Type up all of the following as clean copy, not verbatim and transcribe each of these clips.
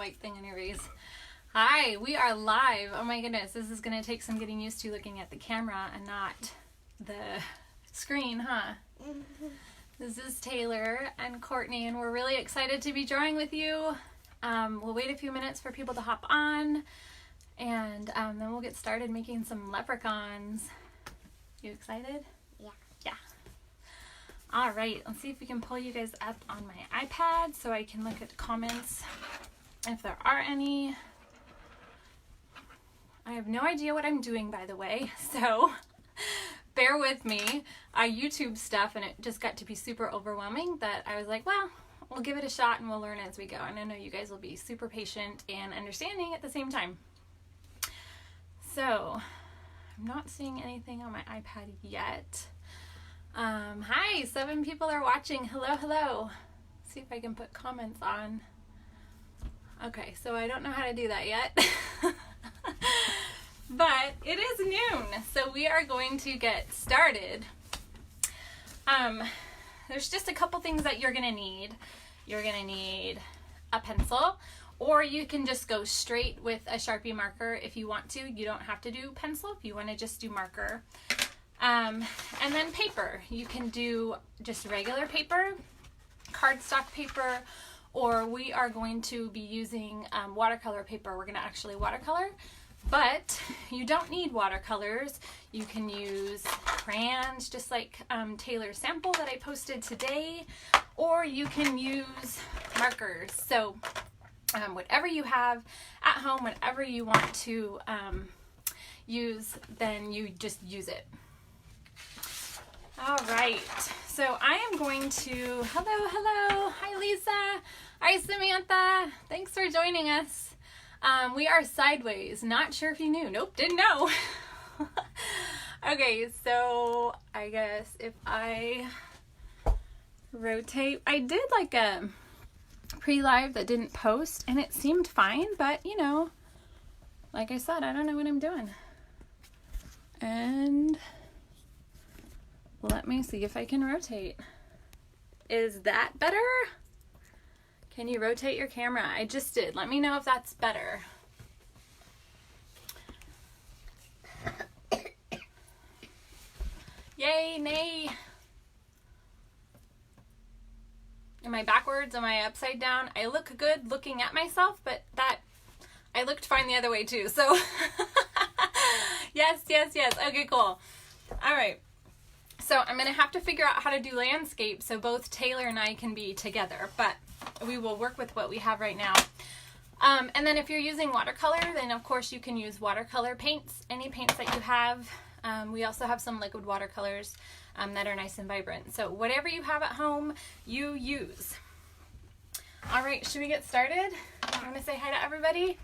white thing on your face. Hi, we are live. Oh my goodness, this is going to take some getting used to looking at the camera and not the screen, huh? This is Taylor and Courtney, and we're really excited to be drawing with you. We'll wait a few minutes for people to hop on, and then we'll get started making some leprechauns. You excited? Yeah. Yeah. All right, let's see if we can pull you guys up on my iPad so I can look at the comments if there are any. I have no idea what I'm doing, by the way, so bear with me. I YouTube stuff and it just got to be super overwhelming that I was like, well, we'll give it a shot and we'll learn as we go. And I know you guys will be super patient and understanding at the same time. So I'm not seeing anything on my iPad yet. Hi, 7 people are watching. Hello, hello. Let's see if I can put comments on. Okay, so I don't know how to do that yet. But it is noon, so we are going to get started. There's just a couple things that you're going to need. You're going to need a pencil, or you can just go straight with a Sharpie marker if you want to. You don't have to do pencil if you want to just do marker. And then paper. You can do just regular paper, cardstock paper, or we are going to be using watercolor paper. We're going to actually watercolor. But you don't need watercolors. You can use crayons, just like Taylor's sample that I posted today, or you can use markers. So whatever you have at home, whatever you want to use, then you just use it. All right, so I am going to, hello, hi Lisa, hi Samantha, thanks for joining us. We are sideways. Not sure if you knew. Nope, didn't know. Okay, so I guess if I rotate, I did like a pre-live that didn't post and it seemed fine, but you know, like I said, I don't know what I'm doing. And let me see if I can rotate. Is that better? Can you rotate your camera? I just did. Let me know if that's better. Yay, nay. Am I backwards? Am I upside down? I look good looking at myself, but I looked fine the other way too. So yes. Okay, cool. All right. So I'm going to have to figure out how to do landscape so both Taylor and I can be together, but we will work with what we have right now. And then if you're using watercolor, then of course you can use watercolor paints, any paints that you have. We also have some liquid watercolors that are nice and vibrant. So whatever you have at home, you use. All right, should we get started? I'm going to say hi to everybody.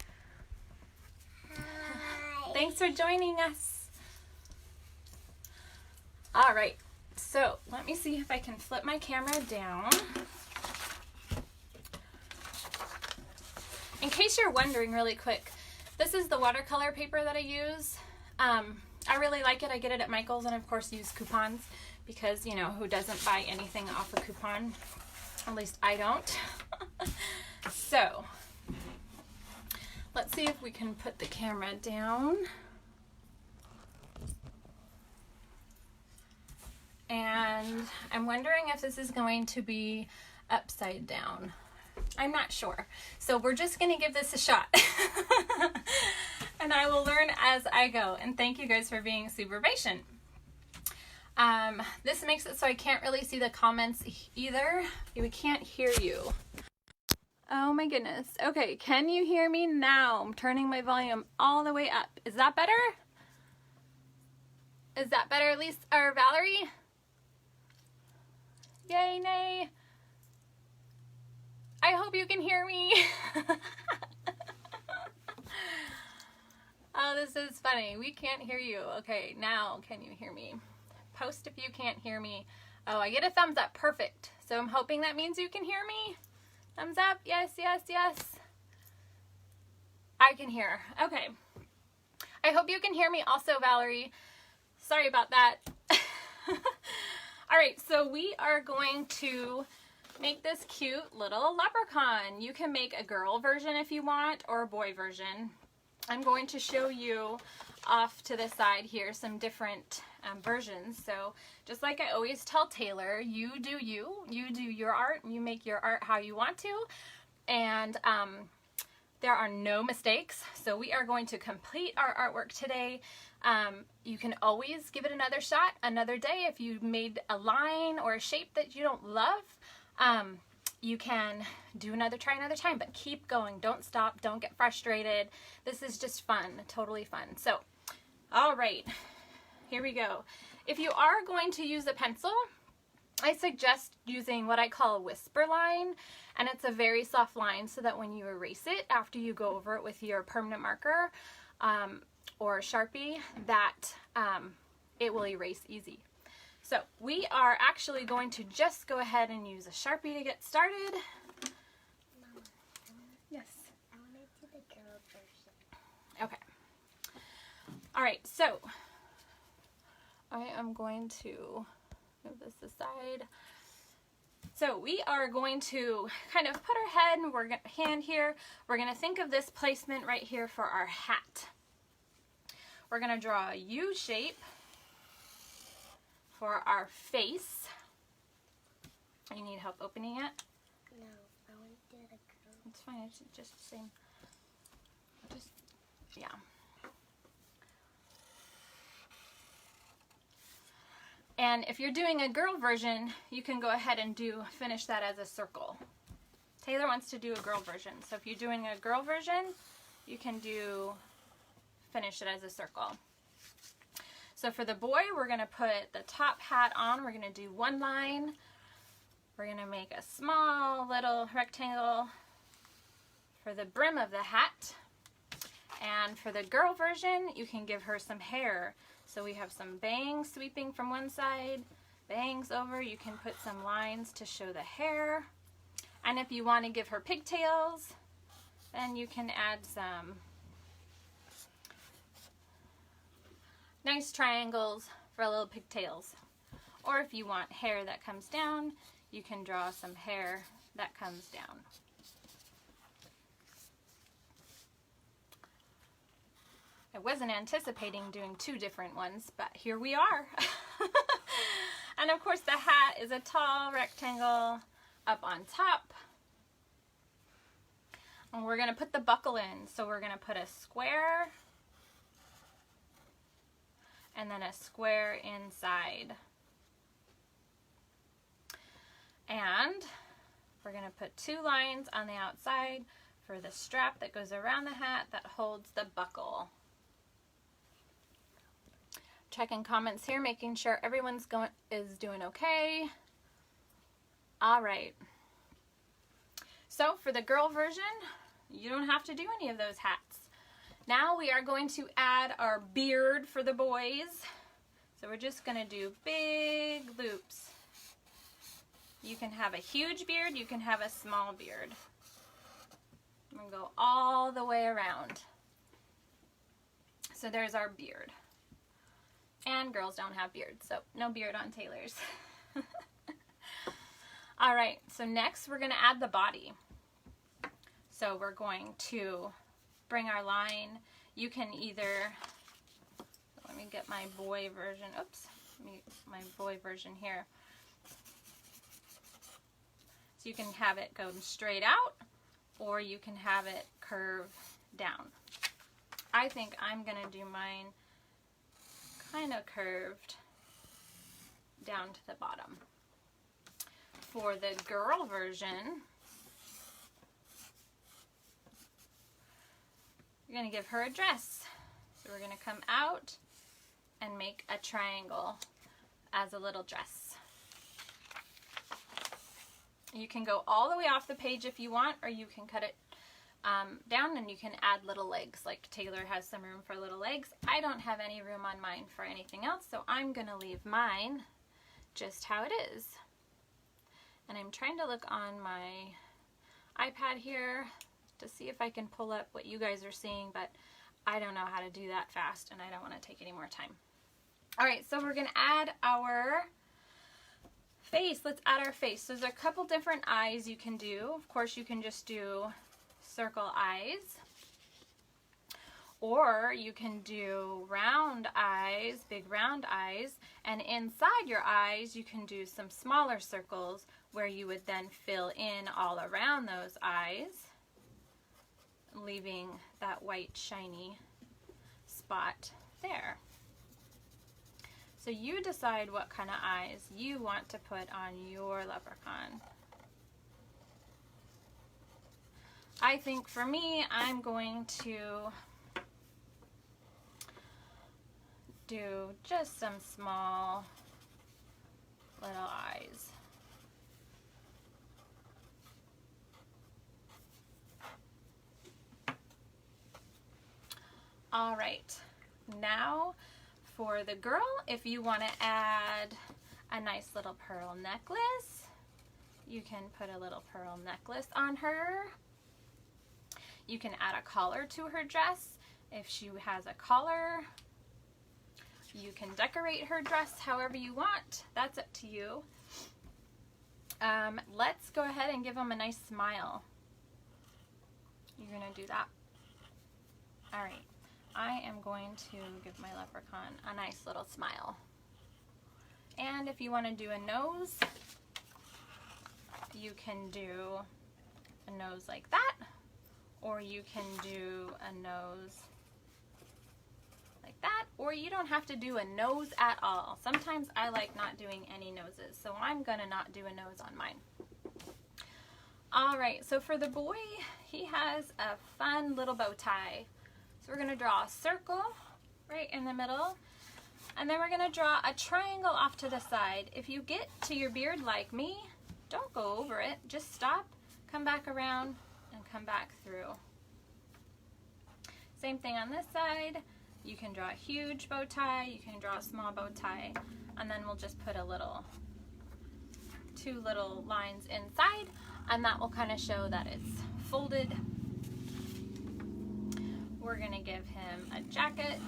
Hi. Thanks for joining us. All right, so let me see if I can flip my camera down. In case you're wondering really quick, this is the watercolor paper that I use. I really like it. I get it at Michael's and of course use coupons because, you know, who doesn't buy anything off a coupon? At least I don't. So, let's see if we can put the camera down. And I'm wondering if this is going to be upside down. I'm not sure. So we're just going to give this a shot. And I will learn as I go. And thank you guys for being super patient. This makes it so I can't really see the comments either. We can't hear you. Oh my goodness. Okay, can you hear me now? I'm turning my volume all the way up. Is that better? Is that better, Lisa or Valerie? Yay, nay. I hope you can hear me. Oh, this is funny. We can't hear you. Okay, now can you hear me? Post if you can't hear me. Oh, I get a thumbs up. Perfect. So I'm hoping that means you can hear me. Thumbs up. Yes. I can hear. Okay. I hope you can hear me also, Valerie. Sorry about that. All right, so we are going to make this cute little leprechaun. You can make a girl version if you want, or a boy version. I'm going to show you off to the side here some different versions. So just like I always tell Taylor, you do your art, you make your art how you want to, and there are no mistakes. So we are going to complete our artwork today. You can always give it another shot another day. If you made a line or a shape that you don't love, you can try another time, but keep going. Don't stop. Don't get frustrated. This is just fun, totally fun. So, all right, here we go. If you are going to use a pencil, I suggest using what I call a whisper line, and it's a very soft line so that when you erase it after you go over it with your permanent marker or Sharpie, that it will erase easy. So we are actually going to just go ahead and use a Sharpie to get started. Mama, yes. I want to do the girl version. Okay. All right, so I am going to move this aside. So we are going to kind of put our hand here. We're going to think of this placement right here for our hat. We're going to draw a U shape for our face. You need help opening it? No, I want to do the girl. It's fine, it's just the same. Yeah. And if you're doing a girl version, you can go ahead and finish that as a circle. Taylor wants to do a girl version. So if you're doing a girl version, you can finish it as a circle. So for the boy, we're going to put the top hat on. We're going to do one line. We're going to make a small little rectangle for the brim of the hat. And for the girl version, you can give her some hair. So we have some bangs sweeping from one side, bangs over. You can put some lines to show the hair. And if you want to give her pigtails, then you can add some nice triangles for little pigtails. Or if you want hair that comes down, you can draw some hair that comes down. I wasn't anticipating doing two different ones, but here we are. And of course the hat is a tall rectangle up on top. And we're going to put the buckle in. So we're going to put a square and then a square inside. And we're going to put two lines on the outside for the strap that goes around the hat that holds the buckle. Checking comments here, making sure everyone's is doing okay. All right. So for the girl version, you don't have to do any of those hats. Now we are going to add our beard for the boys. So we're just going to do big loops. You can have a huge beard, you can have a small beard. I'm going to go all the way around. So there's our beard. And girls don't have beards, so no beard on Taylor's. All right, so next we're going to add the body. So we're going to bring our line. You can either, let me get my boy version, my boy version here. So you can have it go straight out, or you can have it curve down. I think I'm going to do mine kind of curved down to the bottom. For the girl version, you're going to give her a dress. So we're going to come out and make a triangle as a little dress. You can go all the way off the page if you want, or you can cut it down and you can add little legs, like Taylor has some room for little legs. I don't have any room on mine for anything else, so I'm going to leave mine just how it is. And I'm trying to look on my iPad here to see if I can pull up what you guys are seeing, but I don't know how to do that fast and I don't want to take any more time. All right, so we're going to add our face, let's add our face. So there's a couple different eyes you can do. Of course, you can just do circle eyes. Or you can do round eyes, big round eyes, and inside your eyes you can do some smaller circles where you would then fill in all around those eyes, leaving that white shiny spot there. So you decide what kind of eyes you want to put on your leprechaun. I think for me, I'm going to do just some small little eyes. All right, now for the girl, if you want to add a nice little pearl necklace, you can put a little pearl necklace on her. You can add a collar to her dress if she has a collar. You can decorate her dress however you want. That's up to you. Let's go ahead and give them a nice smile. You're going to do that. All right. I am going to give my leprechaun a nice little smile. And if you want to do a nose, you can do a nose like that, or you can do a nose like that, or you don't have to do a nose at all. Sometimes I like not doing any noses, so I'm gonna not do a nose on mine. All right, so for the boy, he has a fun little bow tie. So we're gonna draw a circle right in the middle, and then we're gonna draw a triangle off to the side. If you get to your beard like me, don't go over it, just stop, come back around, and come back through. Same thing on this side. You can draw a huge bow tie, you can draw a small bow tie, and then we'll just put two little lines inside, and that will kind of show that it's folded. We're gonna give him a jacket,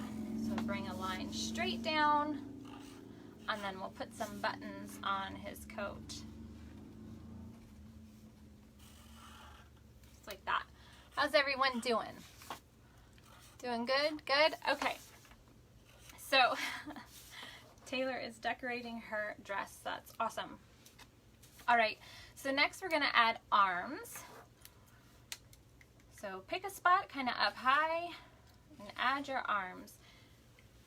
so bring a line straight down, and then we'll put some buttons on his coat. Just like that. How's everyone doing? Doing good? Good? Okay. So, Taylor is decorating her dress. That's awesome. All right, so next we're gonna add arms. So pick a spot kind of up high and add your arms.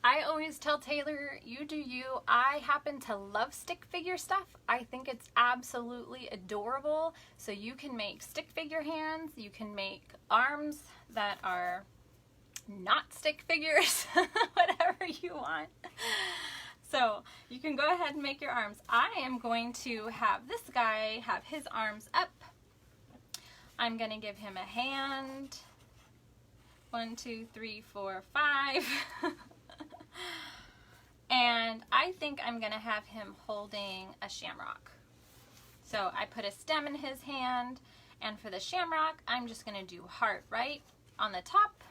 I always tell Taylor, you do you. I happen to love stick figure stuff. I think it's absolutely adorable. So you can make stick figure hands, you can make arms that are not stick figures, whatever you want. So you can go ahead and make your arms. I am going to have this guy have his arms up. I'm going to give him a hand. 1, 2, 3, 4, 5. And I think I'm going to have him holding a shamrock. So I put a stem in his hand, and for the shamrock, I'm just going to do heart right on the top.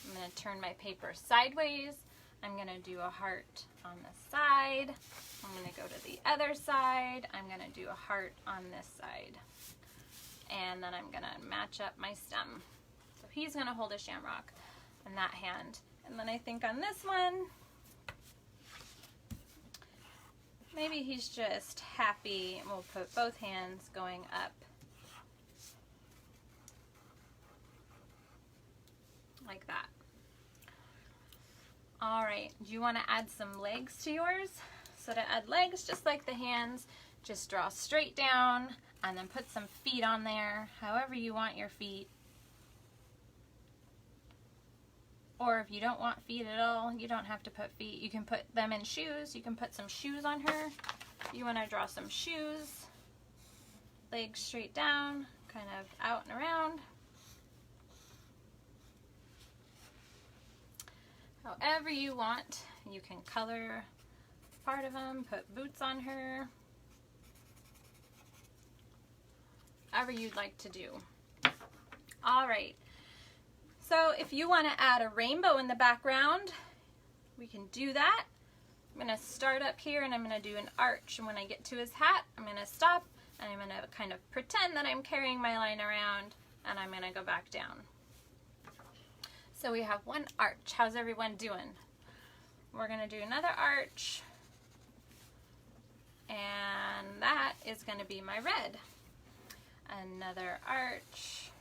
I'm going to turn my paper sideways. I'm going to do a heart on the side. I'm going to go to the other side. I'm going to do a heart on this side. And then I'm going to match up my stem. So he's going to hold a shamrock in that hand. And then I think on this one, maybe he's just happy, and we'll put both hands going up like that. All right, do you want to add some legs to yours? So to add legs, just like the hands, just draw straight down and then put some feet on there, however you want your feet. Or if you don't want feet at all, you don't have to put feet. You can put them in shoes. You can put some shoes on her. You want to draw some shoes. Legs straight down, kind of out and around. However you want. You can color part of them, put boots on her. However you'd like to do. All right. So if you want to add a rainbow in the background, we can do that. I'm going to start up here and I'm going to do an arch. And when I get to his hat, I'm going to stop and I'm going to kind of pretend that I'm carrying my line around and I'm going to go back down. So we have one arch. How's everyone doing? We're going to do another arch. And that is going to be my red. Another arch.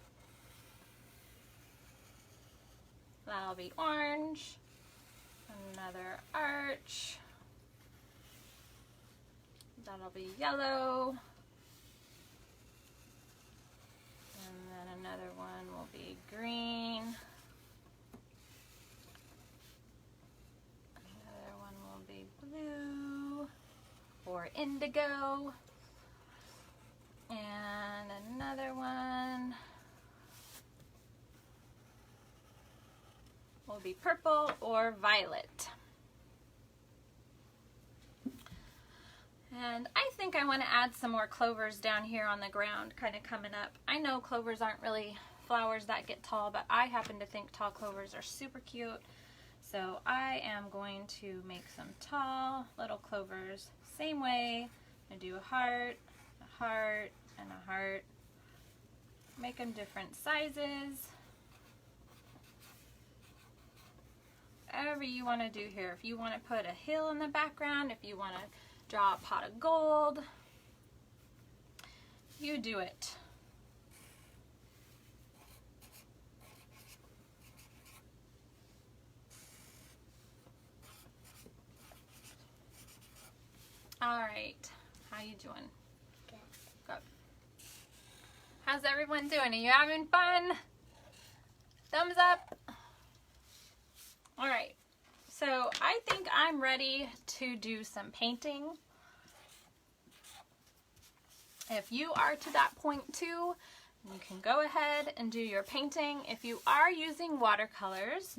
That'll be orange. Another arch. That'll be yellow. And then another one will be green. Another one will be blue or indigo. And another one will be purple or violet. And I think I want to add some more clovers down here on the ground, kind of coming up. I know clovers aren't really flowers that get tall, but I happen to think tall clovers are super cute. So I am going to make some tall little clovers. Same way, I do a heart, and a heart. Make them different sizes. Whatever you want to do here. If you want to put a hill in the background, if you want to draw a pot of gold, you do it. All right, how you doing? Good. Good. How's everyone doing? Are you having fun? Thumbs up. All right, so I think I'm ready to do some painting. If you are to that point too, you can go ahead and do your painting. If you are using watercolors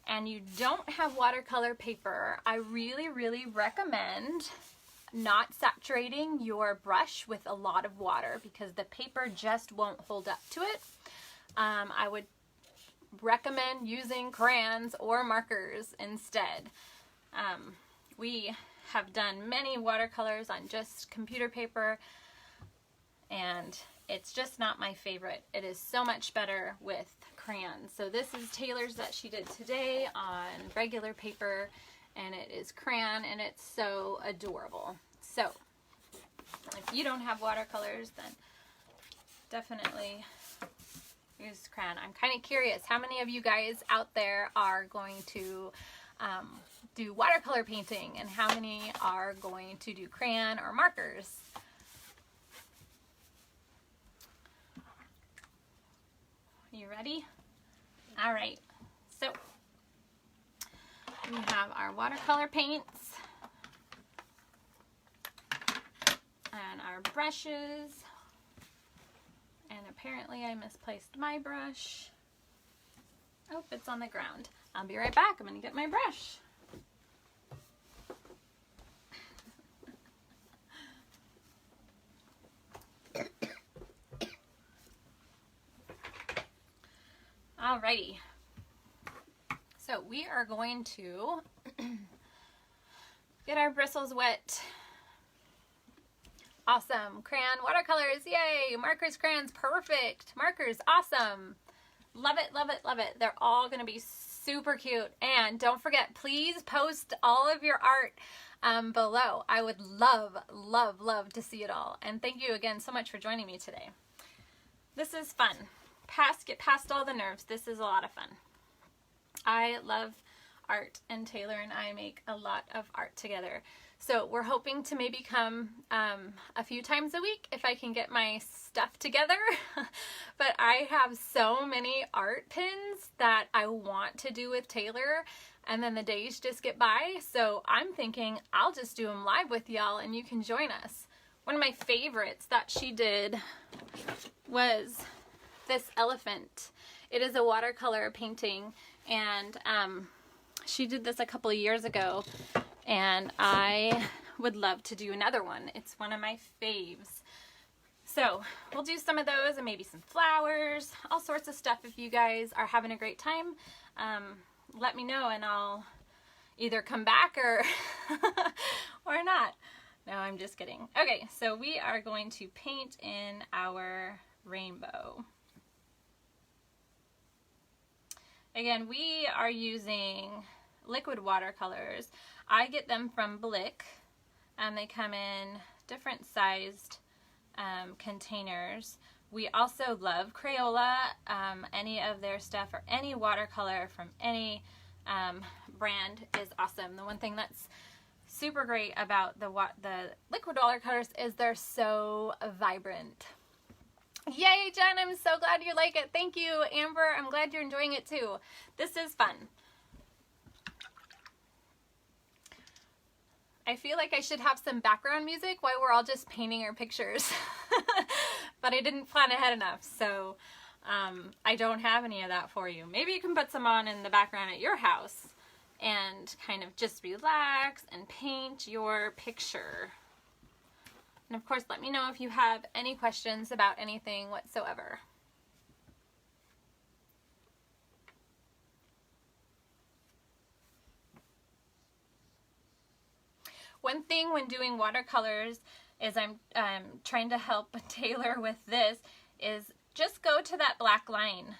and you don't have watercolor paper, I really, really recommend not saturating your brush with a lot of water because the paper just won't hold up to it. I would recommend using crayons or markers instead. We have done many watercolors on just computer paper and it's just not my favorite. It is so much better with crayons. So this is Taylor's that she did today on regular paper and it is crayon and it's so adorable. So if you don't have watercolors, then definitely use crayon. I'm kind of curious how many of you guys out there are going to do watercolor painting and how many are going to do crayon or markers. You ready? All right, so we have our watercolor paints and our brushes. And apparently I misplaced my brush. Oh, it's on the ground. I'll be right back. I'm going to get my brush. Alrighty. So we are going to get our bristles wet. Awesome. Crayon watercolors, yay! Markers, crayons, perfect. Markers, awesome. Love it, love it, love it. They're all going to be super cute. And don't forget, please post all of your art below. I would love, love, love to see it all. And thank you again so much for joining me today. This is fun. Get past all the nerves. This is a lot of fun. I love art and Taylor and I make a lot of art together. So we're hoping to maybe come a few times a week if I can get my stuff together. But I have so many art pins that I want to do with Taylor and then the days just get by. So I'm thinking I'll just do them live with y'all and you can join us. One of my favorites that she did was this elephant. It is a watercolor painting and she did this a couple of years ago. And I would love to do another one. It's one of my faves. So we'll do some of those and maybe some flowers, all sorts of stuff. If you guys are having a great time, let me know and I'll either come back or or not. No, I'm just kidding. Okay, so we are going to paint in our rainbow. Again, we are using liquid watercolors. I get them from Blick, and they come in different sized containers. We also love Crayola. Any of their stuff or any watercolor from any brand is awesome. The one thing that's super great about the liquid watercolors is they're so vibrant. Yay, Jen, I'm so glad you like it. Thank you, Amber. I'm glad you're enjoying it too. This is fun. I feel like I should have some background music while we're all just painting our pictures. But I didn't plan ahead enough, so I don't have any of that for you. Maybe you can put some on in the background at your house and kind of just relax and paint your picture. And of course, let me know if you have any questions about anything whatsoever. One thing when doing watercolors is I'm trying to help Taylor with this is just go to that black line.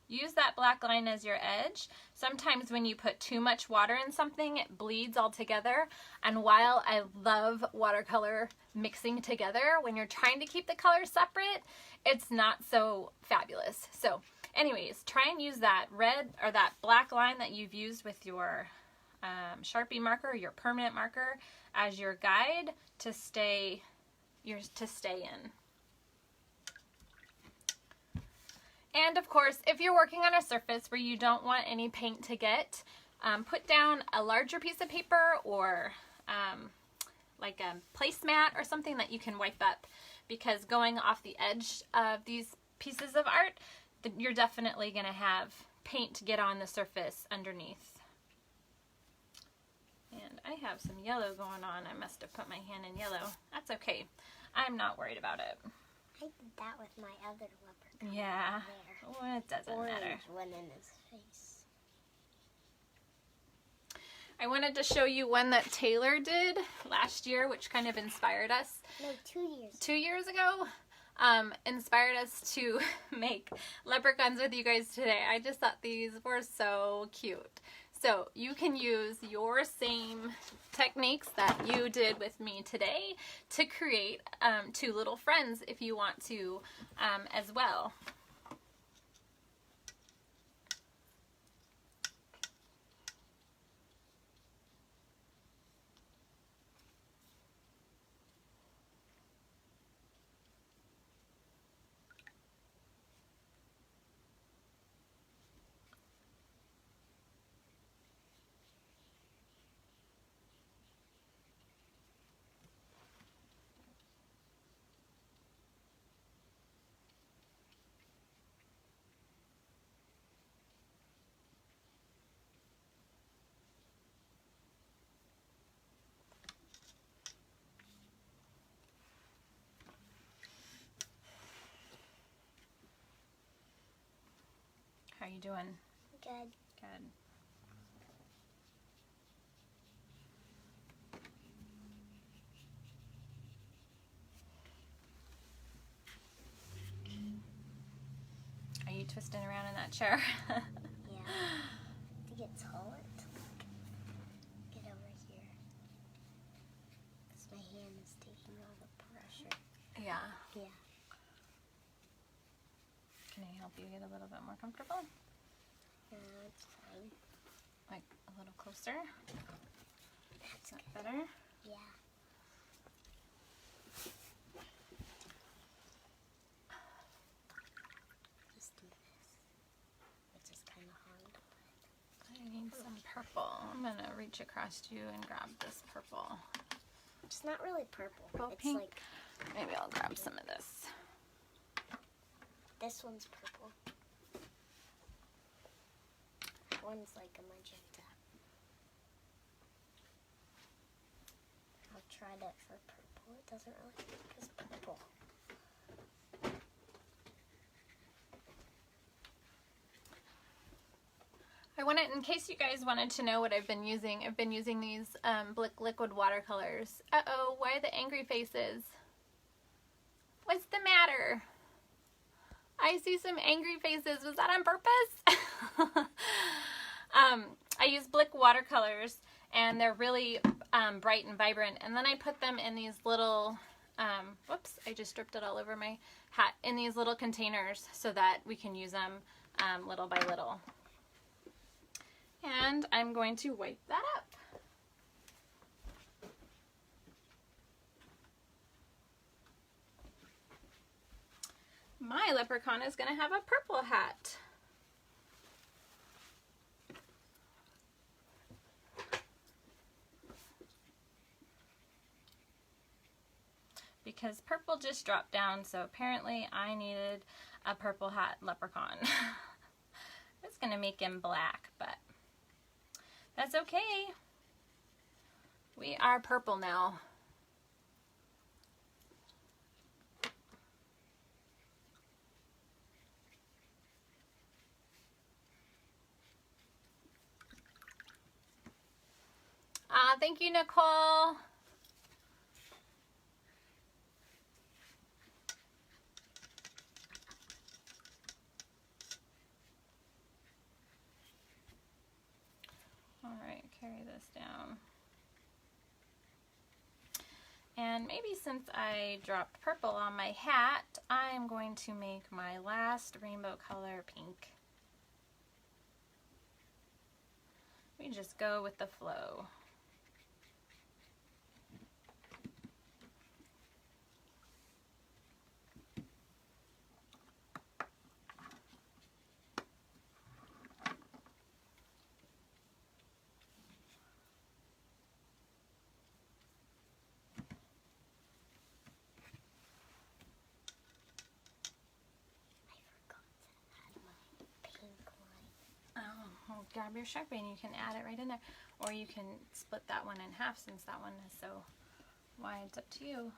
Use that black line as your edge. Sometimes when you put too much water in something, it bleeds all together. And while I love watercolor mixing together, when you're trying to keep the colors separate, it's not so fabulous. So anyways, try and use that red or that black line that you've used with your Sharpie marker, your permanent marker, as your guide to stay in. And of course, if you're working on a surface where you don't want any paint to get, put down a larger piece of paper or like a placemat or something that you can wipe up, because going off the edge of these pieces of art, you're definitely going to have paint get on the surface underneath. And I have some yellow going on. I must have put my hand in yellow. That's okay. I'm not worried about it. I did that with my other leprechaun. Yeah. Well, it doesn't matter. One in his face. I wanted to show you one that Taylor did last year, which kind of inspired us. No, 2 years. 2 years ago. Inspired us to make leprechauns with you guys today. I just thought these were so cute. So you can use your same techniques that you did with me today to create two little friends if you want to as well. How you doing? Good. Good. Are you twisting around in that chair? Yeah. To get taller, to get over here. Because my hand is taking all the pressure. Yeah. Yeah. Can I help you get a little bit more comfortable? No, it's fine. Like a little closer? That's Is that good. better? Yeah. Just do this. Which is kind of hard. I need some purple. I'm going to reach across to you and grab this purple. It's not really purple. Well, it's pink. like Maybe I'll grab some of this. this one's purple. That one's like a magenta. I'll try that for purple. It doesn't really look as purple. In case you guys wanted to know what I've been using these Blick liquid watercolors. Uh-oh, why are the angry faces? What's the matter? I see some angry faces. Was that on purpose? I use Blick watercolors, and they're really bright and vibrant. And then I put them in these little, whoops, I just dripped it all over my hat, in these little containers so that we can use them little by little. And I'm going to wipe that up. My leprechaun is going to have a purple hat. Because purple just dropped down, so apparently I needed a purple hat leprechaun. I was going to make him black, but that's okay. We are purple now. Thank you, Nicole. All right, carry this down. And maybe since I dropped purple on my hat, I'm going to make my last rainbow color pink. We just go with the flow. Grab your Sharpie and you can add it right in there, or you can split that one in half since that one is so wide. It's up to you.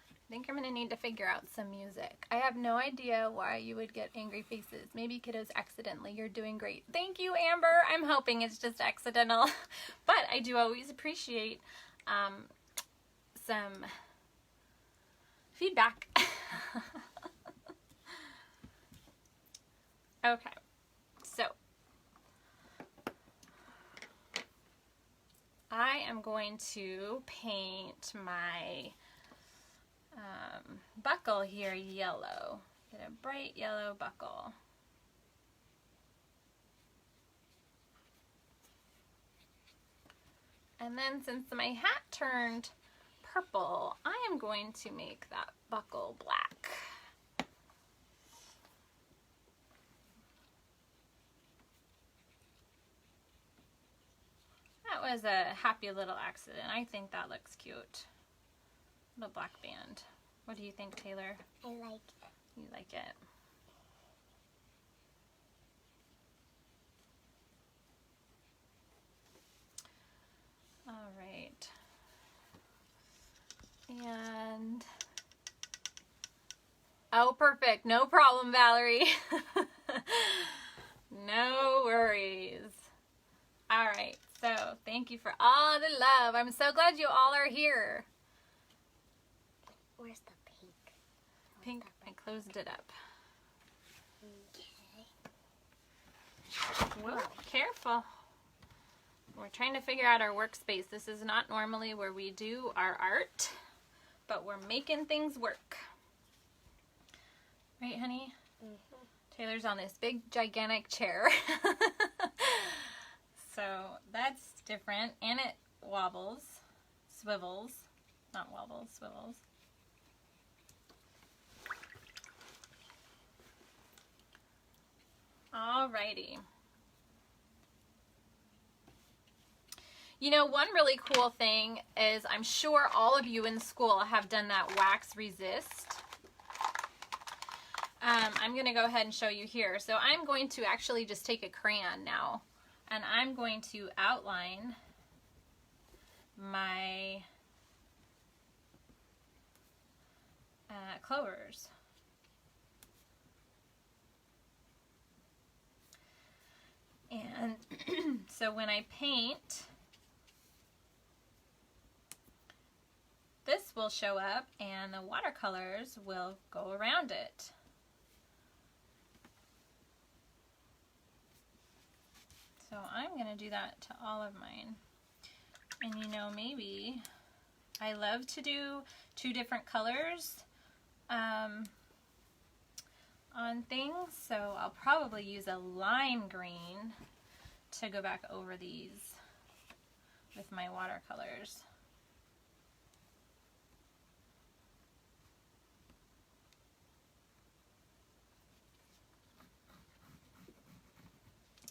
I think I'm going to need to figure out some music. I have no idea why you would get angry faces. Maybe kiddos accidentally. You're doing great. Thank you, Amber. I'm hoping it's just accidental, but I do always appreciate some feedback. Okay, so I am going to paint my buckle here yellow. Get a bright yellow buckle. And then since my hat turned purple, I am going to make that buckle black. That was a happy little accident. I think that looks cute. The black band. What do you think, Taylor? I like it. You like it? All right. And oh, perfect. No problem, Valerie. No worries. All right. So thank you for all the love. I'm so glad you all are here. Where's the pink? Pink, I closed it up. Okay. Whoa, careful. We're trying to figure out our workspace. This is not normally where we do our art, but we're making things work. Right, honey? Mm-hmm. Taylor's on this big, gigantic chair. So that's different, and it wobbles, swivels, not wobbles, swivels. Alrighty. You know, one really cool thing is I'm sure all of you in school have done that wax resist. I'm going to go ahead and show you here. So I'm going to actually just take a crayon now, and I'm going to outline my clovers. so when I paint, this will show up and the watercolors will go around it. So I'm going to do that to all of mine. And you know, maybe I love to do 2 different colors on things, so I'll probably use a lime green to go back over these with my watercolors.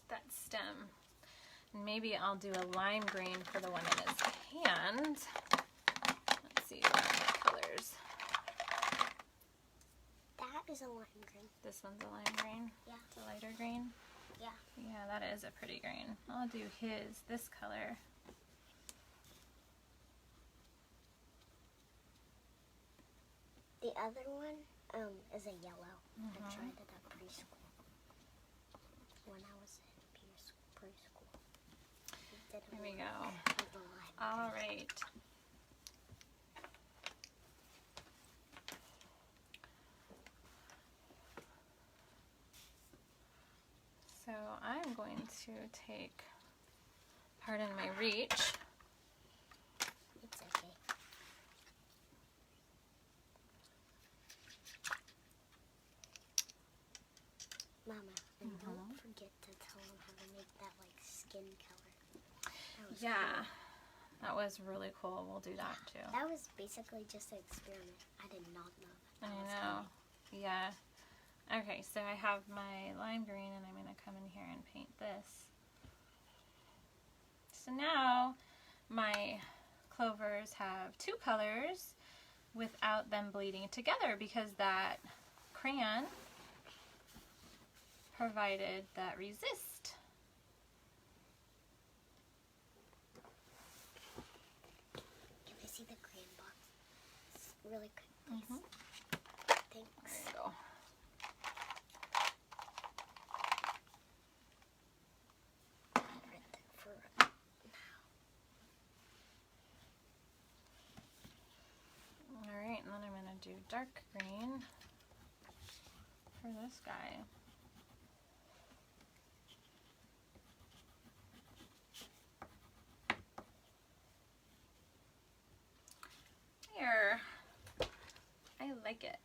That stem. Maybe I'll do a lime green for the one in his hand. Let's see what are the colors. That is a lime green. This one's a lime green? Yeah. It's a lighter green? Yeah. Yeah, that is a pretty green. I'll do this color. The other one is a yellow. I tried it at preschool. When I was in preschool. Here we go. All right. So I'm going to take, pardon my reach. It's okay. Mama, and don't forget to tell them how to make that like skin color. That was Yeah, that was really cool. We'll do that too. That was basically just an experiment. I did not know that. I know. Yeah. Okay, so I have my lime green and I'm going to come in here and paint this. So now my clovers have 2 colors without them bleeding together because that crayon provided that resist. Can I see the crayon box? It's really good. Mm-hmm. Thanks. There you go. Alright, and then I'm going to do dark green for this guy. Here. I like it.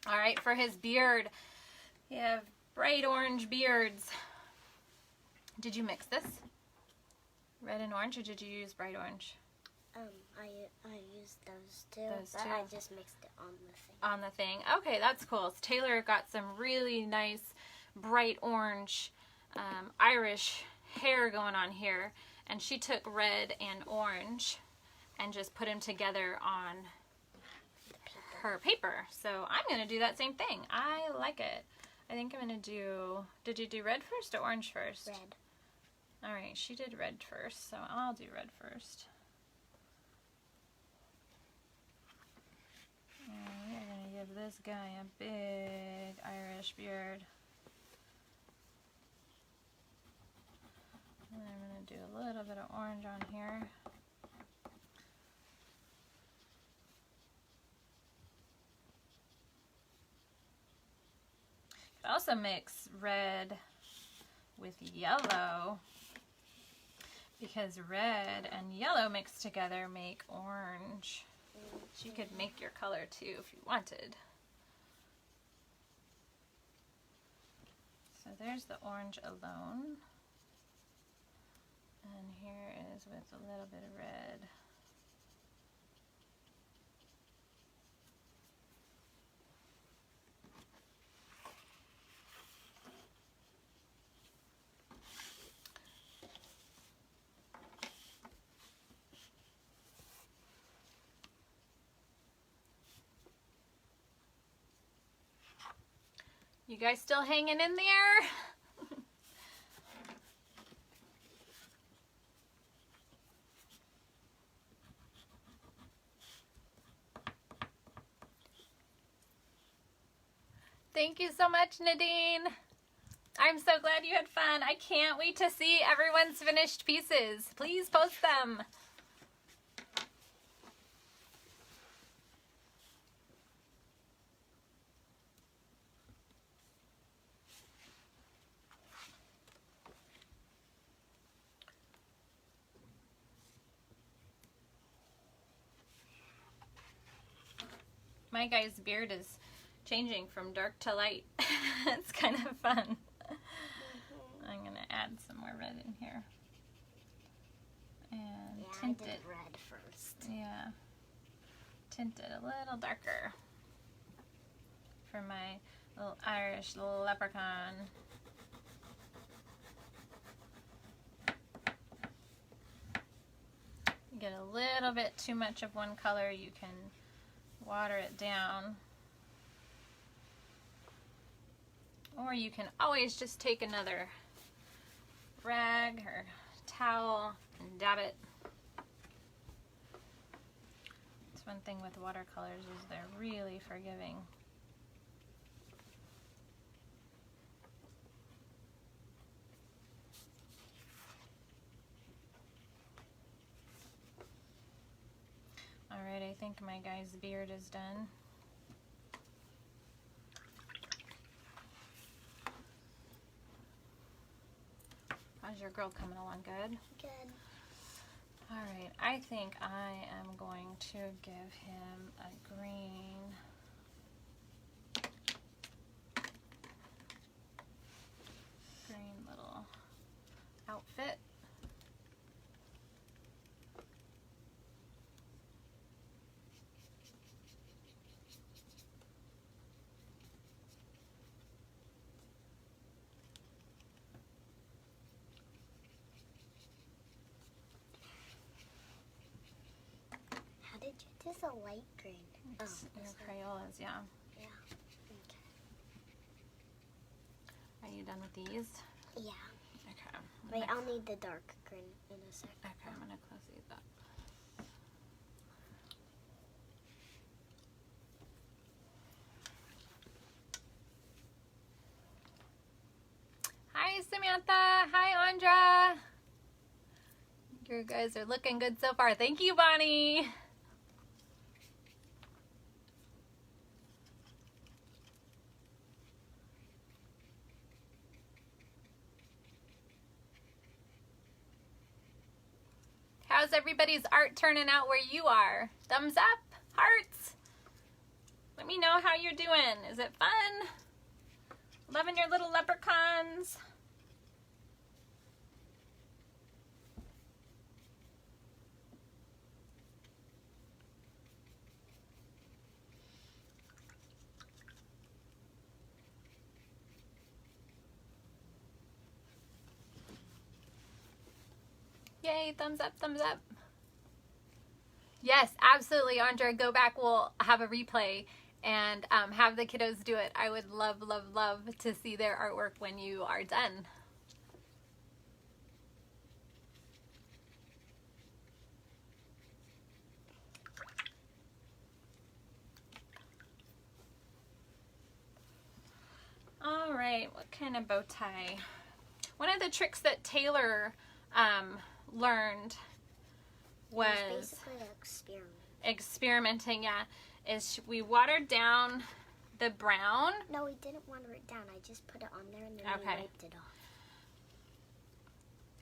Alright, for his beard, you have bright orange beards. Did you mix this? Red and orange, or did you use bright orange? I used those two, Those but two. I just mixed it on the thing. On the thing. Okay, that's cool. So Taylor got some really nice bright orange Irish hair going on here, and she took red and orange and just put them together on her paper. So I'm going to do that same thing. I like it. I think I'm going to do, did you do red first or orange first? Red. Alright, she did red first, so I'll do red first. And we're going to give this guy a big Irish beard. And I'm going to do a little bit of orange on here. You could also mix red with yellow, because red and yellow mixed together make orange. So you could make your color too if you wanted. So there's the orange alone. And here is with a little bit of red. You guys still hanging in there? Thank you so much, Nadine. I'm so glad you had fun. I can't wait to see everyone's finished pieces. Please post them. My guy's beard is changing from dark to light. It's kind of fun. I'm gonna add some more red in here and tint I did it red first. Yeah, tint it a little darker for my little Irish leprechaun. You get a little bit too much of one color, you can water it down. Or you can always just take another rag or towel and dab it. That's one thing with watercolors is they're really forgiving. Alright, I think my guy's beard is done. How's your girl coming along? Good? Good. Alright, I think I am going to give him a green. Green little outfit. Did you just a light green? It's your Crayolas, yeah. Yeah. Okay. Are you done with these? Yeah. Okay. Wait, I'll need the dark green in a sec. Okay, I'm gonna close these up. Hi, Samantha. Hi, Andra. You guys are looking good so far. Thank you, Bonnie. How's everybody's art turning out where you are? Thumbs up, hearts. Let me know how you're doing. Is it fun? Loving your little leprechauns? Yay, thumbs up, thumbs up. Yes, absolutely, Andrea. Go back. We'll have a replay and have the kiddos do it. I would love, love, love to see their artwork when you are done. All right, what kind of bow tie? One of the tricks that Taylor learned was basically experimenting, yeah, is we watered down the brown. No, we didn't water it down. I just put it on there and then we wiped it off.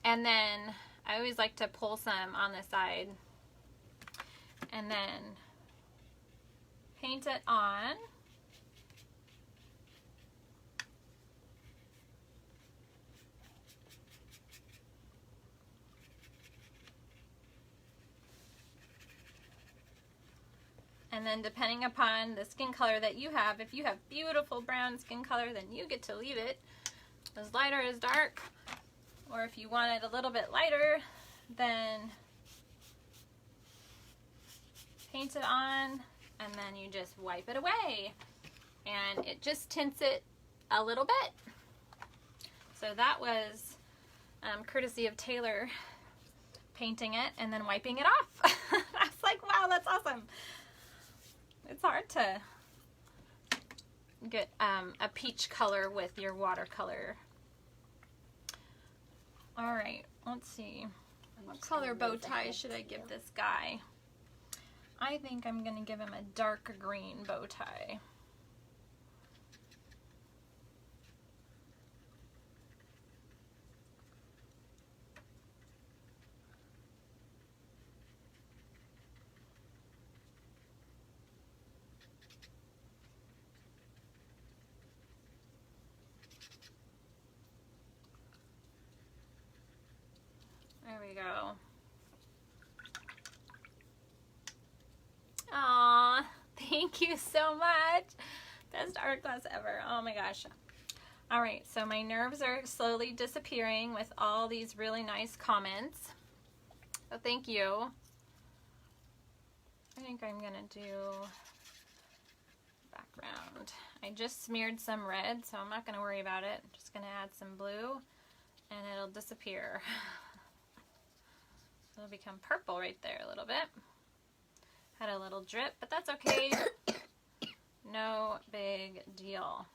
And then I always like to pull some on the side and then paint it on. And then depending upon the skin color that you have, if you have beautiful brown skin color, then you get to leave it as light or as dark. Or if you want it a little bit lighter, then paint it on and then you just wipe it away. And it just tints it a little bit. So that was courtesy of Taylor painting it and then wiping it off. I was like, wow, that's awesome. It's hard to get a peach color with your watercolor. All right, let's see. What color bow tie should I give this guy? I think I'm gonna give him a dark green bow tie. There we go. Aw, thank you so much. Best art class ever. Oh my gosh. All right, so my nerves are slowly disappearing with all these really nice comments. So thank you. I think I'm gonna do background. I just smeared some red, so I'm not gonna worry about it. I'm just gonna add some blue and it'll disappear. It'll become purple right there a little bit. Had a little drip, but that's okay. No big deal.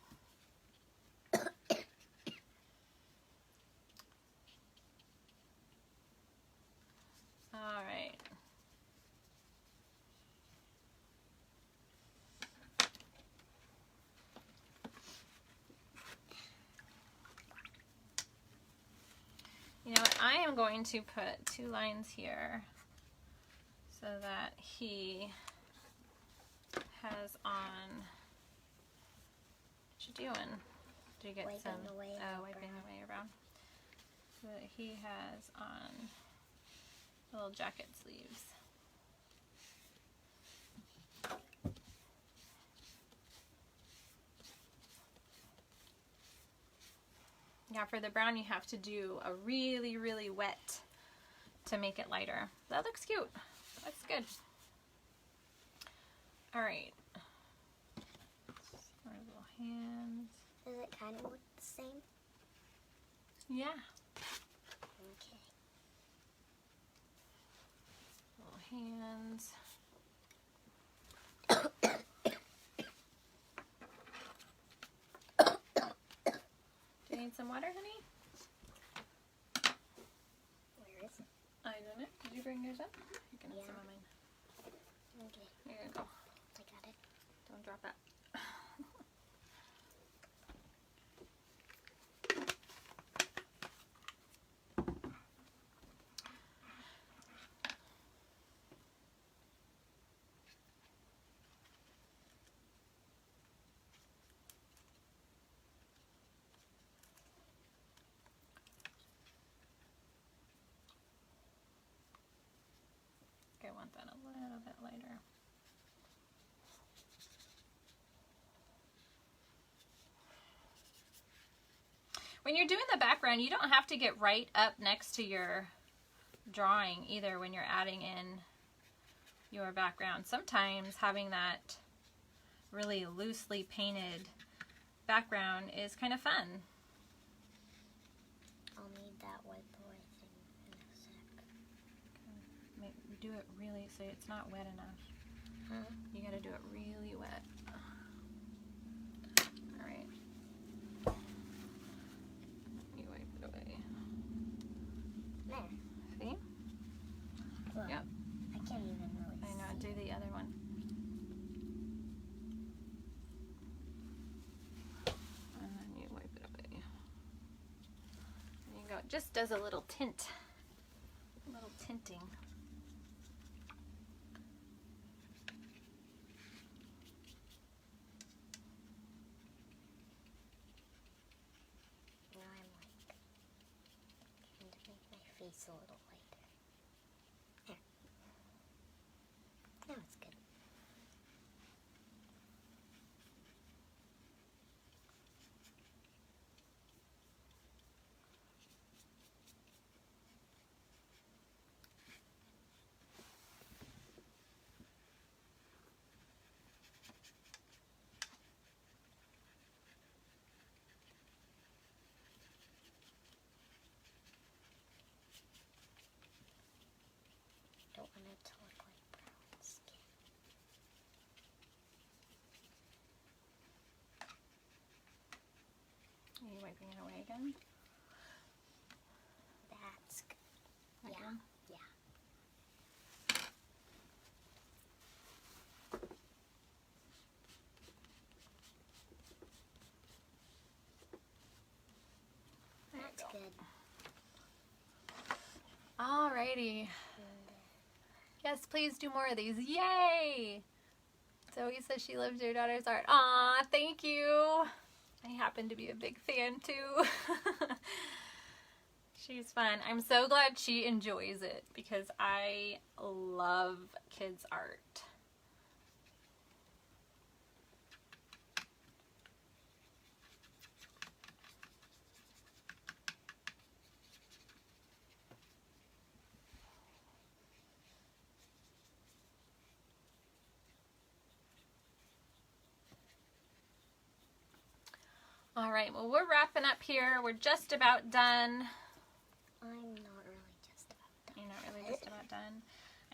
All right. You know what? I am going to put 2 lines here so that he has on. What you doing? Did you get Wiping some? away Wiping away your brown. So that he has on little jacket sleeves. Yeah, for the brown you have to do a really, really wet to make it lighter. That looks cute. That's good. All right. Our little hands. Does it kind of look the same? Yeah. Okay. Little hands. Do you need some water, honey? Where is it? I don't know. Did you bring yours up? You can have Yeah. some of mine. Okay. Here you go. I got it. Don't drop it. I want that a little bit lighter. When you're doing the background, you don't have to get right up next to your drawing either when you're adding in your background. Sometimes having that really loosely painted background is kind of fun. I'll need that white boy thing in a sec. Do it really so it's not wet enough. Huh? You gotta do it really wet. All right. You wipe it away. There. See? Look. Yep. I can't even really I know. see. Do the other one. And then you wipe it away. There you go. It just does a little tint. A little tinting. Now I'm like trying to make my face a little lighter. There. Now it's good. typing it away again? That's good. That Yeah. good? Yeah. There you That's go. good. Alrighty. Yes, please do more of these. Yay! Zoe says she loves your daughter's art. Aw, thank you. I happen to be a big fan too. She's fun. I'm so glad she enjoys it because I love kids' art. All right, well, we're wrapping up here. We're just about done. I'm not really just about done. You're not really just about done.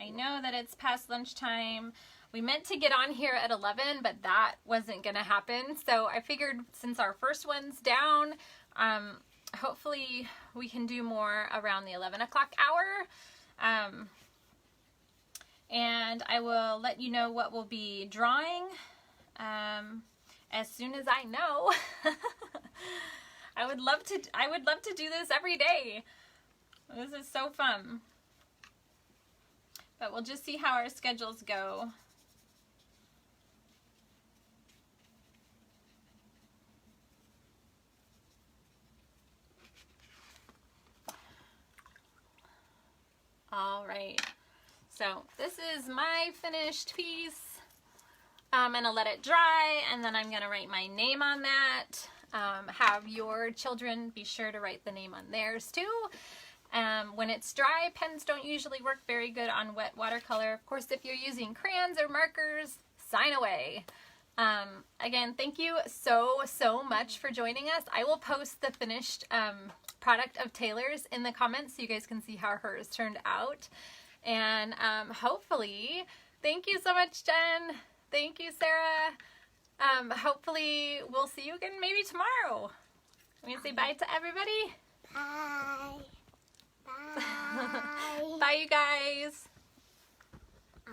I know that it's past lunchtime. We meant to get on here at 11, but that wasn't going to happen. So I figured since our first one's down, hopefully we can do more around the 11 o'clock hour. And I will let you know what we'll be drawing as soon as I know. I would love to do this every day. This is so fun. But we'll just see how our schedules go. All right. So this is my finished piece. I'm gonna let it dry and then I'm gonna write my name on that. Have your children be sure to write the name on theirs too. When it's dry, pens don't usually work very good on wet watercolor. Of course, if you're using crayons or markers, sign away. Again, thank you so much for joining us. I will post the finished product of Taylor's in the comments so you guys can see how hers turned out. And hopefully, thank you so much, Jen. Thank you, Sarah. Hopefully, we'll see you again maybe tomorrow. I'm gonna say bye to everybody. Bye. Bye. Bye, you guys.